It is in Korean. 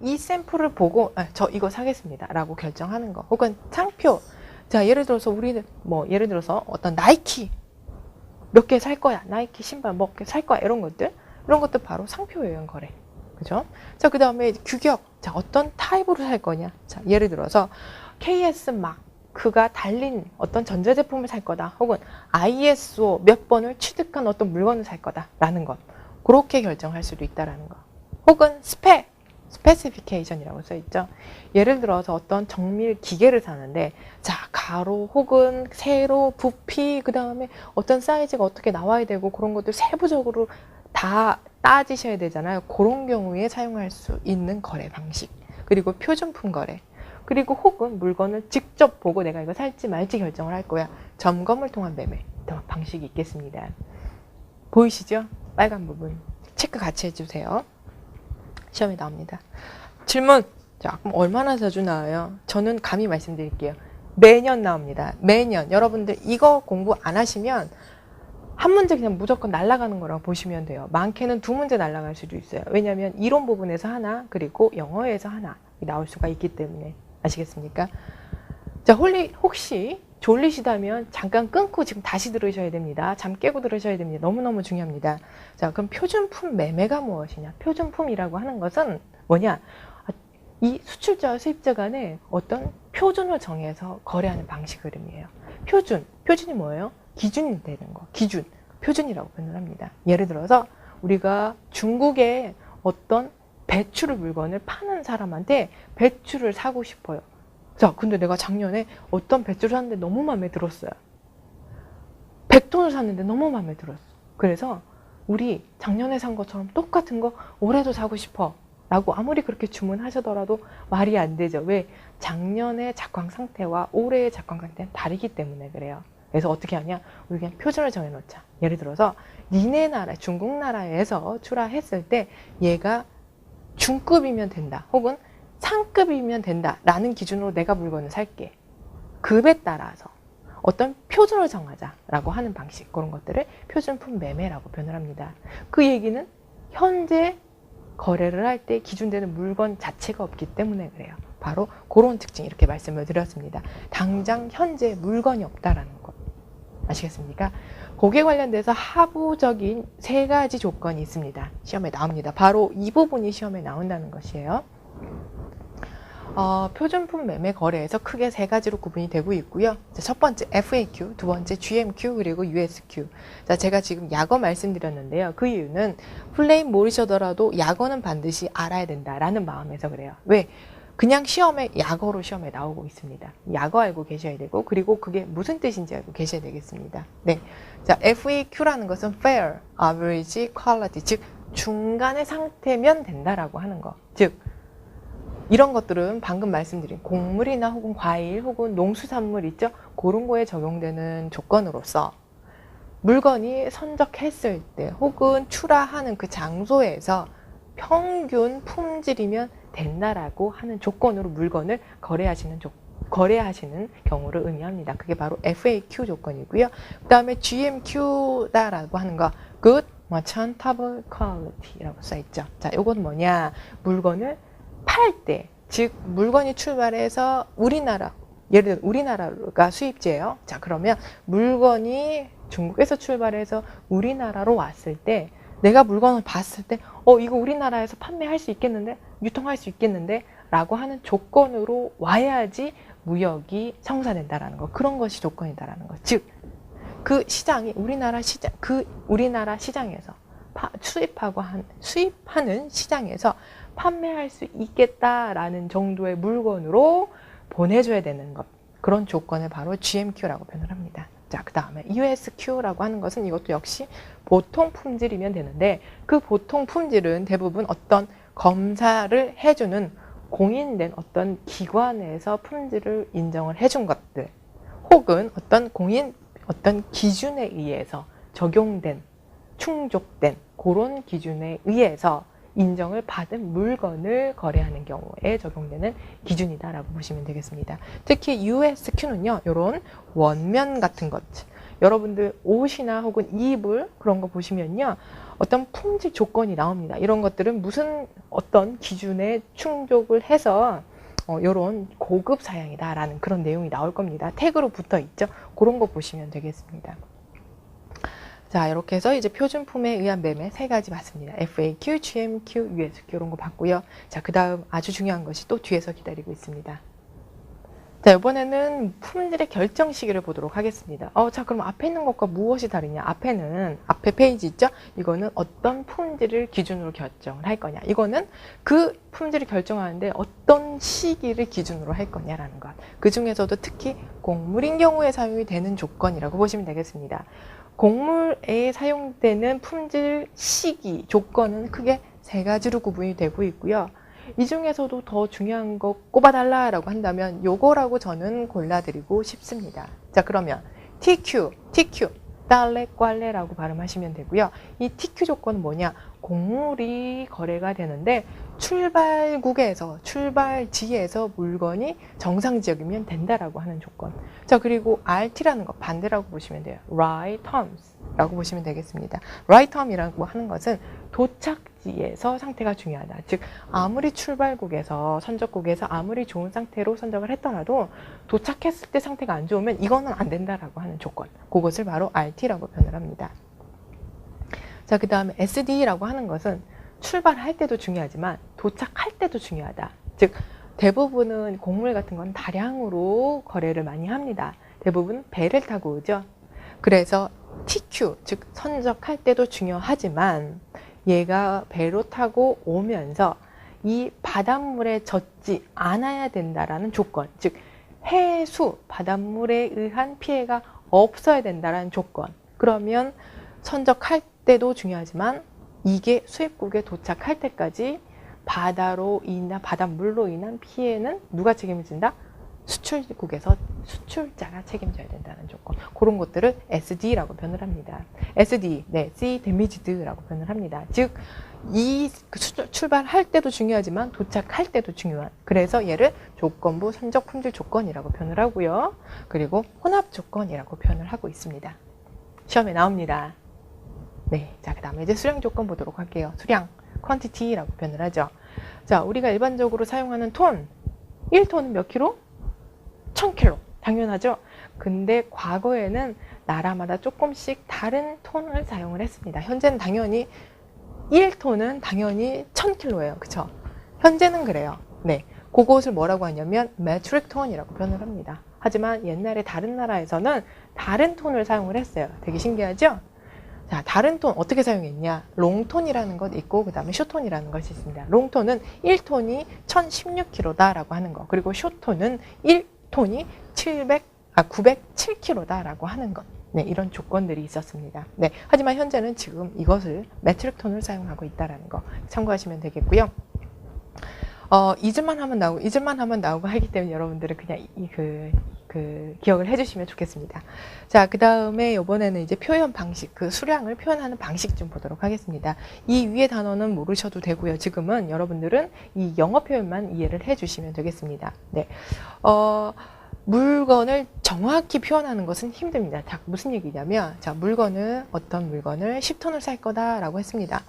이 샘플을 보고 저 이거 사겠습니다 라고 결정하는 거, 혹은 상표. 자, 예를 들어서 우리는 예를 들어서 어떤 나이키 몇 개 살 거야, 나이키 신발 몇 개 살 거야, 이런 것들 바로 상표 외연 거래. 그죠? 자, 그 다음에 규격. 자, 어떤 타입으로 살 거냐. 자, 예를 들어서 KS 마크가 달린 어떤 전자제품을 살 거다, 혹은 ISO 몇 번을 취득한 어떤 물건을 살 거다라는 것, 그렇게 결정할 수도 있다라는 거. 혹은 스페시피케이션이라고 써있죠. 예를 들어서 어떤 정밀 기계를 사는데, 자, 가로 혹은 세로, 부피, 그 다음에 어떤 사이즈가 어떻게 나와야 되고, 그런 것들 세부적으로 다 따지셔야 되잖아요. 그런 경우에 사용할 수 있는 거래 방식. 그리고 표준품 거래. 그리고 혹은 물건을 직접 보고 내가 이거 살지 말지 결정을 할 거야. 점검을 통한 매매 방식이 있겠습니다. 보이시죠? 빨간 부분. 체크 같이 해주세요. 시험에 나옵니다. 질문. 자, 그럼 얼마나 자주 나와요? 저는 감히 말씀드릴게요. 매년 나옵니다. 매년. 여러분들 이거 공부 안 하시면 한 문제 그냥 무조건 날아가는 거라고 보시면 돼요. 많게는 2문제 날아갈 수도 있어요. 왜냐하면 이론 부분에서 하나, 그리고 영어에서 하나 나올 수가 있기 때문에. 아시겠습니까? 자, 혹시 졸리시다면 잠깐 끊고 지금 다시 들으셔야 됩니다. 잠 깨고 들으셔야 됩니다. 너무너무 중요합니다. 자, 그럼 표준품 매매가 무엇이냐? 표준품이라고 하는 것은 뭐냐? 이 수출자와 수입자 간에 어떤 표준을 정해서 거래하는 방식을 의미해요. 표준이 뭐예요? 기준이 되는 거. 기준, 표준이라고 표현을 합니다. 예를 들어서 우리가 중국에 어떤 배추를 물건을 파는 사람한테 배추를 사고 싶어요. 자, 근데 내가 작년에 어떤 배추를 샀는데 너무 마음에 들었어요. 100톤을 샀는데 너무 마음에 들었어. 그래서 우리 작년에 산 것처럼 똑같은 거 올해도 사고 싶어 라고 아무리 그렇게 주문하시더라도 말이 안 되죠. 왜? 작년의 작황 상태와 올해의 작황 상태는 다르기 때문에 그래요. 그래서 어떻게 하냐? 우리 그냥 표준을 정해놓자. 예를 들어서 니네 나라, 중국 나라에서 출하했을 때 얘가 중급이면 된다, 혹은 상급이면 된다 라는 기준으로 내가 물건을 살게. 급에 따라서 어떤 표준을 정하자라고 하는 방식, 그런 것들을 표준품 매매라고 표현을 합니다. 그 얘기는 현재 거래를 할 때 기준되는 물건 자체가 없기 때문에 그래요. 바로 그런 특징, 이렇게 말씀을 드렸습니다. 당장 현재 물건이 없다라는 것. 아시겠습니까? 거기에 관련돼서 하부적인 3가지 조건이 있습니다. 시험에 나옵니다. 바로 이 부분이 시험에 나온다는 것이에요. 표준품 매매 거래에서 크게 3가지로 구분이 되고 있고요. 자, 첫 번째 FAQ, 두 번째 GMQ, 그리고 USQ. 자, 제가 지금 약어 말씀드렸는데요. 그 이유는 플레인 모르셔더라도 약어는 반드시 알아야 된다라는 마음에서 그래요. 왜? 그냥 약어로 시험에 나오고 있습니다. 약어 알고 계셔야 되고, 그리고 그게 무슨 뜻인지 알고 계셔야 되겠습니다. 네. 자, FAQ라는 것은 Fair, Average, Quality, 즉 중간의 상태면 된다라고 하는 거. 즉 이런 것들은 방금 말씀드린 곡물이나 혹은 과일 혹은 농수산물 있죠? 그런 거에 적용되는 조건으로서 물건이 선적했을 때 혹은 출하하는 그 장소에서 평균 품질이면 된다라고 하는 조건으로 물건을 거래하시는 경우를 의미합니다. 그게 바로 FAQ 조건이고요. 그 다음에 GMQ다라고 하는 거, Good Merchantable Quality라고 써있죠. 자, 요건 뭐냐? 물건을 팔 때, 즉 물건이 출발해서 예를 들어 우리나라가 수입지예요. 자, 그러면 물건이 중국에서 출발해서 우리나라로 왔을 때 내가 물건을 봤을 때 이거 우리나라에서 판매할 수 있겠는데, 유통할 수 있겠는데 라고 하는 조건으로 와야지 무역이 성사된다라는 거. 그런 것이 조건이다라는 거. 즉 그 시장이 우리나라 시장에서 수입하는 시장에서 판매할 수 있겠다라는 정도의 물건으로 보내줘야 되는 것. 그런 조건을 바로 GMQ라고 표현을 합니다. 자, 그 다음에 USQ라고 하는 것은 이것도 역시 보통 품질이면 되는데, 그 보통 품질은 대부분 어떤 검사를 해주는 공인된 어떤 기관에서 품질을 인정을 해준 것들, 혹은 어떤 기준에 의해서 적용된, 충족된 그런 기준에 의해서 인정을 받은 물건을 거래하는 경우에 적용되는 기준이다라고 보시면 되겠습니다. 특히 USQ는요, 이런 원면 같은 것, 여러분들 옷이나 혹은 이불 그런 거 보시면요. 어떤 품질 조건이 나옵니다. 이런 것들은 무슨 어떤 기준에 충족을 해서 요런 고급 사양이다라는 그런 내용이 나올 겁니다. 태그로 붙어 있죠. 그런 거 보시면 되겠습니다. 자, 이렇게 해서 이제 표준품에 의한 매매 세 가지 봤습니다. FAQ, GMQ, USQ 이런 거 봤고요. 자, 그 다음 아주 중요한 것이 또 뒤에서 기다리고 있습니다. 자, 이번에는 품질의 결정 시기를 보도록 하겠습니다. 자, 그럼 앞에 있는 것과 무엇이 다르냐? 앞에 페이지 있죠? 이거는 어떤 품질을 기준으로 결정을 할 거냐? 이거는 그 품질을 결정하는데 어떤 시기를 기준으로 할 거냐라는 것. 그 중에서도 특히 곡물인 경우에 사용이 되는 조건이라고 보시면 되겠습니다. 곡물에 사용되는 품질 시기, 조건은 크게 세 가지로 구분이 되고 있고요. 이 중에서도 더 중요한 거 꼽아달라라고 한다면 요거라고 저는 골라드리고 싶습니다. 자, 그러면 TQ, 딸레, 꽐레라고 발음하시면 되고요. 이 TQ 조건은 뭐냐? 곡물이 거래가 되는데 출발국에서, 출발지에서 물건이 정상 지역이면 된다라고 하는 조건. 자, 그리고 RT라는 거 반대라고 보시면 돼요. Right terms 라고 보시면 되겠습니다. Right term이라고 하는 것은 도착지에서 상태가 중요하다. 즉, 아무리 출발국에서, 선적국에서 아무리 좋은 상태로 선적을 했더라도 도착했을 때 상태가 안 좋으면 이거는 안 된다라고 하는 조건. 그것을 바로 RT라고 표현을 합니다. 자, 그 다음에 SD라고 하는 것은 출발할 때도 중요하지만 도착할 때도 중요하다. 즉, 대부분은 곡물 같은 건 다량으로 거래를 많이 합니다. 대부분 배를 타고 오죠. 그래서 TQ, 즉 선적할 때도 중요하지만 얘가 배로 타고 오면서 이 바닷물에 젖지 않아야 된다라는 조건, 즉 해수, 바닷물에 의한 피해가 없어야 된다라는 조건. 그러면 선적할 때도 중요하지만 이게 수입국에 도착할 때까지 바닷물로 인한 피해는 누가 책임을 진다? 수출국에서 수출자가 책임져야 된다는 조건. 그런 것들을 SD라고 표현을 합니다. SD, 네, C damage드라고 표현을 합니다. 즉, 이 출발할 때도 중요하지만 도착할 때도 중요한. 그래서 얘를 조건부 선적 품질 조건이라고 표현을 하고요. 그리고 혼합 조건이라고 표현을 하고 있습니다. 시험에 나옵니다. 네, 자, 그 다음에 이제 수량 조건 보도록 할게요. 수량, quantity라고 표현을 하죠. 자, 우리가 일반적으로 사용하는 톤, 1톤은 몇 킬로? 1000킬로. 당연하죠. 근데 과거에는 나라마다 조금씩 다른 톤을 사용을 했습니다. 현재는 당연히 1톤은 당연히 1000킬로예요. 그쵸? 현재는 그래요. 네, 그것을 뭐라고 하냐면 metric ton이라고 표현을 합니다. 하지만 옛날에 다른 나라에서는 다른 톤을 사용을 했어요. 되게 신기하죠? 자, 다른 톤 어떻게 사용했냐? 롱톤이라는 것 있고 그 다음에 숏톤이라는 것이 있습니다. 롱톤은 1톤이 1016kg다라고 하는 거. 그리고 숏톤은 1톤이 907kg다라고 하는 것. 네, 이런 조건들이 있었습니다. 네, 하지만 현재는 지금 이것을 메트릭 톤을 사용하고 있다라는 거 참고하시면 되겠고요. 잊을만 하면 나오고 하기 때문에 여러분들은 그냥 기억을 해주시면 좋겠습니다. 자, 그 다음에 이번에는 이제 표현 방식, 그 수량을 표현하는 방식 좀 보도록 하겠습니다. 이 위의 단어는 모르셔도 되고요. 지금은 여러분들은 이 영어 표현만 이해를 해주시면 되겠습니다. 네, 물건을 정확히 표현하는 것은 힘듭니다. 자, 무슨 얘기냐면, 자, 어떤 물건을 10톤을 살 거다라고 했습니다.